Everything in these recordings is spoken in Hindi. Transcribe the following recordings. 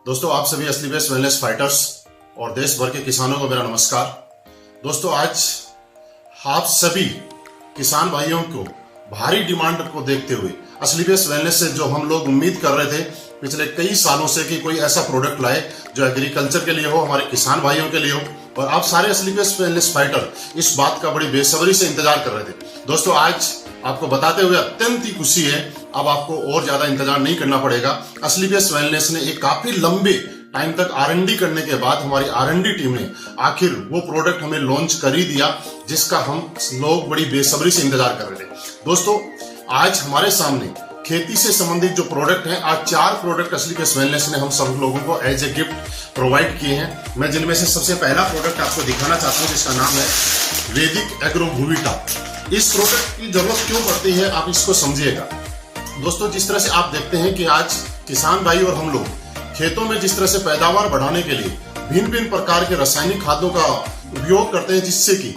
दोस्तों, आप सभी असली बेस्ट वेलनेस फाइटर्स और देश भर के किसानों को मेरा नमस्कार। दोस्तों, आज आप सभी किसान भाइयों को भारी डिमांड को देखते हुए असली बेस्ट वेलनेस से जो हम लोग उम्मीद कर रहे थे पिछले कई सालों से कि कोई ऐसा प्रोडक्ट लाए जो एग्रीकल्चर के लिए हो, हमारे किसान भाइयों के लिए हो, और आप सारे असली बेस्ट वेलनेस फाइटर इस बात का बड़ी बेसब्री से इंतजार कर रहे थे। दोस्तों, आज आपको बताते हुए अत्यंत ही खुशी है, अब आपको और ज्यादा इंतजार नहीं करना पड़ेगा। असली बेस्ट वेलनेस ने एक काफी लंबे टाइम तक R&D करने के बाद हमारी R&D टीम ने आखिर वो प्रोडक्ट हमें लॉन्च कर ही दिया जिसका हम लोग बड़ी बेसब्री से इंतजार कर रहे थे। दोस्तों, आज हमारे सामने खेती से संबंधित जो प्रोडक्ट हैं, आज 4 प्रोडक्ट असली बेस्ट वेलनेस ने हम सब लोगों को एज ए गिफ्ट प्रोवाइड किए हैं। मैं जिनमें से सबसे पहला प्रोडक्ट आपको दिखाना चाहता हूं जिसका नाम है वैदिक एग्रो भूविटा। इस प्रोडक्ट की जरूरत क्यों पड़ती है आप इसको समझिएगा। दोस्तों, जिस तरह से आप देखते हैं कि आज किसान भाई और हम लोग खेतों में जिस तरह से पैदावार बढ़ाने के लिए भिन्न भिन्न प्रकार के रासायनिक खादों का उपयोग करते हैं जिससे कि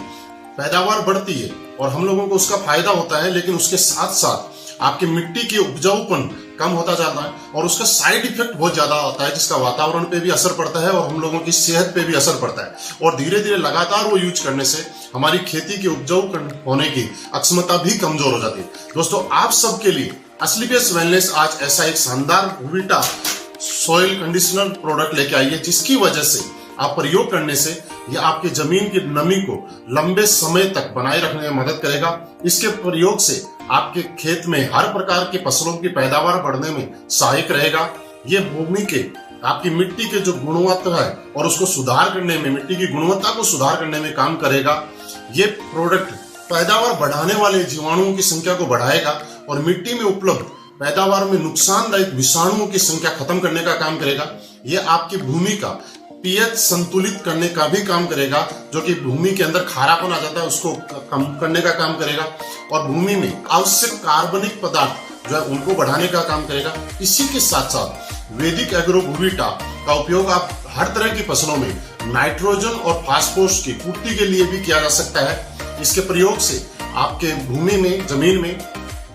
पैदावार बढ़ती है और हम लोगों को उसका फायदा होता है, लेकिन उसके साथ साथ आपकी मिट्टी की उपजाऊपन कम होता जाता है और उसका साइड इफेक्ट बहुत ज्यादा होता है जिसका वातावरण पे भी असर पड़ता है और हम लोगों की सेहत पे भी असर पड़ता है। और धीरे धीरे लगातार वो यूज करने से हमारी खेती के उपजाऊ होने की अक्षमता भी कमजोर हो जाती है। दोस्तों, आप सबके लिए असली बेस्ट वेलनेस आज ऐसा एक शानदार भूविटा सॉइल कंडीशनर प्रोडक्ट लेके आई है जिसकी वजह से आप प्रयोग करने से यह आपकी जमीन की नमी को लंबे समय तक बनाए रखने में मदद करेगा। इसके प्रयोग से आपके खेत में हर प्रकार के फसलों की पैदावार बढ़ने में सहायक रहेगा। ये भूमि के आपकी मिट्टी के जो गुणवत्ता है और उसको सुधार करने में, मिट्टी की गुणवत्ता को सुधार करने में काम करेगा। ये प्रोडक्ट पैदावार बढ़ाने वाले जीवाणुओं की संख्या को बढ़ाएगा और मिट्टी में उपलब्ध पैदावार में नुकसानदायक विषाणुओं की संख्या खत्म करने का काम करेगा। ये आपकी भूमि का पीएच संतुलित करने का भी काम करेगा, जो कि भूमि के अंदर खारापन आ जाता है उसको कम करने का काम करेगा और भूमि में आवश्यक कार्बनिक पदार्थ जो है उनको बढ़ाने का काम करेगा। इसी के साथ साथ वैदिक एग्रो भूविटा का उपयोग आप हर तरह की फसलों में नाइट्रोजन और फास्फोरस की पूर्ति के लिए भी किया जा सकता है। इसके प्रयोग से आपके भूमि में, जमीन में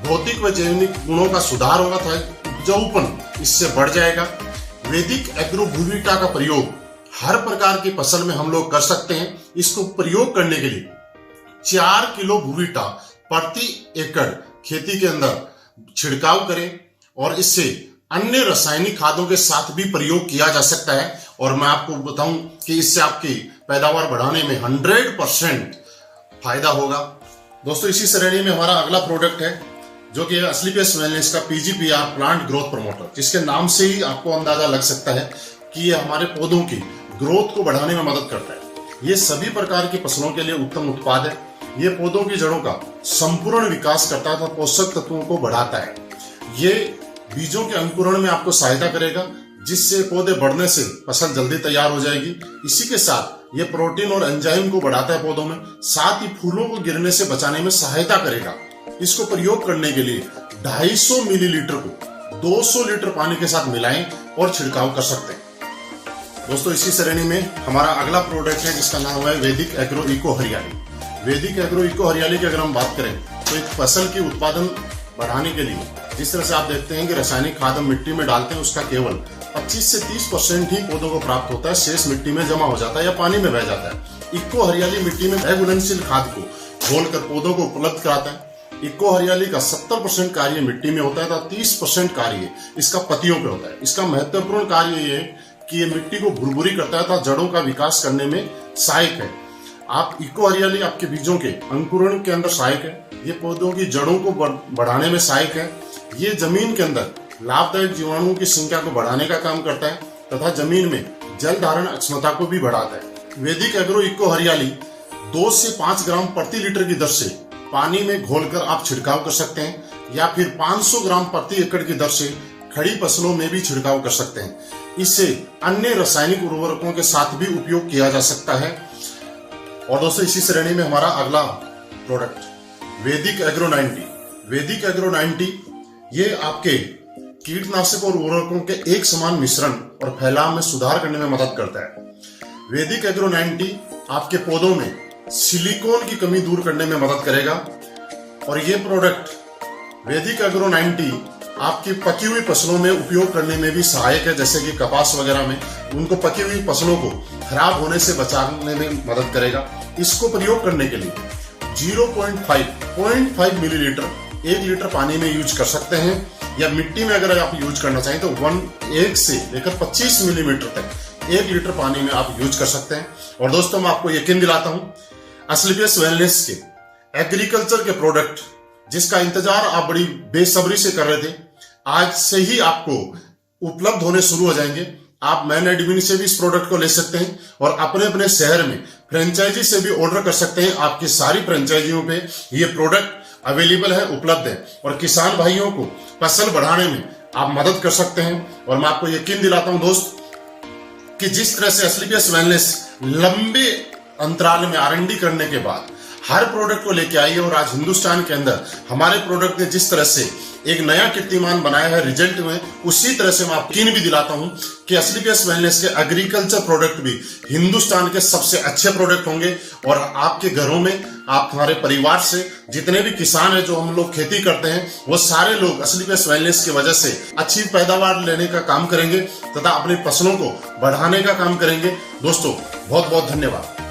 भौतिक व जैविक गुणों का सुधार होगा था, उपजाऊपन इससे बढ़ जाएगा। वैदिक एग्रो भूविटा का प्रयोग हर प्रकार की फसल में हम लोग कर सकते हैं। इसको प्रयोग करने के लिए 4 किलो भूविटा प्रति एकड़ खेती के अंदर छिड़काव करें और इससे अन्य रासायनिक खादों के साथ भी प्रयोग किया जा सकता है। और मैं आपको बताऊं कि इससे आपकी पैदावार बढ़ाने में 100% फायदा होगा। दोस्तों, इसी श्रेणी में हमारा अगला प्रोडक्ट है जो कि असली बेस्ट वेलनेस का PGPR प्लांट ग्रोथ प्रमोटर, जिसके नाम से ही आपको अंदाजा लग सकता है कि ये हमारे पौधों की ग्रोथ को बढ़ाने में मदद करता है। ये सभी प्रकार की फसलों के लिए उत्तम उत्पाद है। ये पौधों की जड़ों का संपूर्ण विकास करता है, पोषक तत्वों को बढ़ाता है। ये बीजों के अंकुरण में आपको सहायता करेगा जिससे पौधे बढ़ने से फसल जल्दी तैयार हो जाएगी। इसी के साथ ये प्रोटीन और एंजाइम को बढ़ाता है पौधों में, साथ ही फूलों को गिरने से बचाने में सहायता करेगा। इसको प्रयोग करने के लिए 250 मिलीलीटर को 200 लीटर पानी के साथ मिलाएं और छिड़काव कर सकते हैं। दोस्तों, इसी श्रेणी में हमारा अगला प्रोडक्ट है जिसका नाम है वैदिक एग्रो इको हरियाली। वैदिक एग्रो इको हरियाली की अगर हम बात करें तो एक फसल की उत्पादन बढ़ाने के लिए जिस तरह से आप देखते हैं कि रासायनिक खाद हम मिट्टी में डालते हैं, उसका केवल 25 से 30% ही पौधों को प्राप्त होता है, शेष मिट्टी में जमा हो जाता है या पानी में बह जाता है। इको हरियाली मिट्टी में घुलनशील खाद को घोलकर पौधों को उपलब्ध कराता है। इको हरियाली का 70% कार्य मिट्टी में होता है तो 30% कार्य इसका पत्तियों पे होता है। इसका महत्वपूर्ण कार्य ये है कि ये मिट्टी को भुरभुरी करता है तथा जड़ों का विकास करने में सहायक है। आप इको हरियाली आपके बीजों के अंकुरण के अंदर सहायक है। ये पौधों की जड़ों को बढ़ाने में सहायक है। ये जमीन के अंदर लाभदायक जीवाणुओं की संख्या को बढ़ाने का काम करता है तथा जमीन में जल धारण क्षमता को भी बढ़ाता है। वैदिक एग्रो इको हरियाली 2 से 5 ग्राम प्रति लीटर की दर से पानी में घोलकर आप छिड़काव कर सकते हैं या फिर 500 ग्राम प्रति एकड़ की दर से खड़ी फसलों में भी छिड़काव कर सकते हैं। इससे अन्य रासायनिक उर्वरकों के साथ भी उपयोग किया जा सकता है। और दोस्तों, इसी श्रेणी में हमारा अगला प्रोडक्ट वैदिक एग्रो 90। वैदिक एग्रो 90 ये आपके कीटनाशक और उर्वरकों के एक समान मिश्रण और फैलाव में सुधार करने में मदद करता है। वैदिक एग्रो 90 आपके पौधों में सिलिकॉन की कमी दूर करने में मदद करेगा और ये प्रोडक्ट वैदिक एग्रो 90 आपकी पकी हुई फसलों में उपयोग करने में भी सहायक है, जैसे कि कपास वगैरह में उनको पकी हुई फसलों को खराब होने से बचाने में मदद करेगा। इसको प्रयोग करने के लिए 0.5 मिलीलीटर 1 लीटर पानी में यूज कर सकते हैं, या मिट्टी में अगर आप यूज करना चाहें तो 1 से लेकर 25 मिलीमीटर तक 1 लीटर पानी में आप यूज कर सकते हैं। और दोस्तों मैं आपको यकीन दिलाता हूं, एस्क्लेपियस वेलनेस के एग्रीकल्चर के प्रोडक्ट जिसका इंतजार आप बड़ी बेसब्री से कर रहे थे, आज से ही आपको उपलब्ध होने शुरू हो जाएंगे। आप मैन एडमिन से भी इस प्रोडक्ट को ले सकते हैं और अपने अपने शहर में फ्रेंचाइजी से भी ऑर्डर कर सकते हैं। आपकी सारी फ्रेंचाइजियों पे ये प्रोडक्ट अवेलेबल है, उपलब्ध है, और किसान भाइयों को फसल बढ़ाने में आप मदद कर सकते हैं। और मैं आपको यकीन दिलाता हूं दोस्त कि जिस तरह से एस्क्लेपियस वेलनेस लंबे अंतराल में R&D करने के बाद हर प्रोडक्ट को लेके आई है, और आज हिंदुस्तान के अंदर हमारे प्रोडक्ट ने जिस तरह से एक नया कीर्तिमान बनाया है रिजल्ट में, उसी तरह से मैं आपको यकीन भी दिलाता हूं कि एस्क्लेपियस वेलनेस के एग्रीकल्चर प्रोडक्ट भी हिंदुस्तान के सबसे अच्छे प्रोडक्ट होंगे। और आपके घरों में, आप हमारे परिवार से जितने भी किसान हैं जो हम लोग खेती करते हैं, वो सारे लोग एस्क्लेपियस वेलनेस की वजह से अच्छी पैदावार लेने का काम करेंगे तथा अपनी फसलों को बढ़ाने का काम करेंगे। दोस्तों बहुत बहुत धन्यवाद।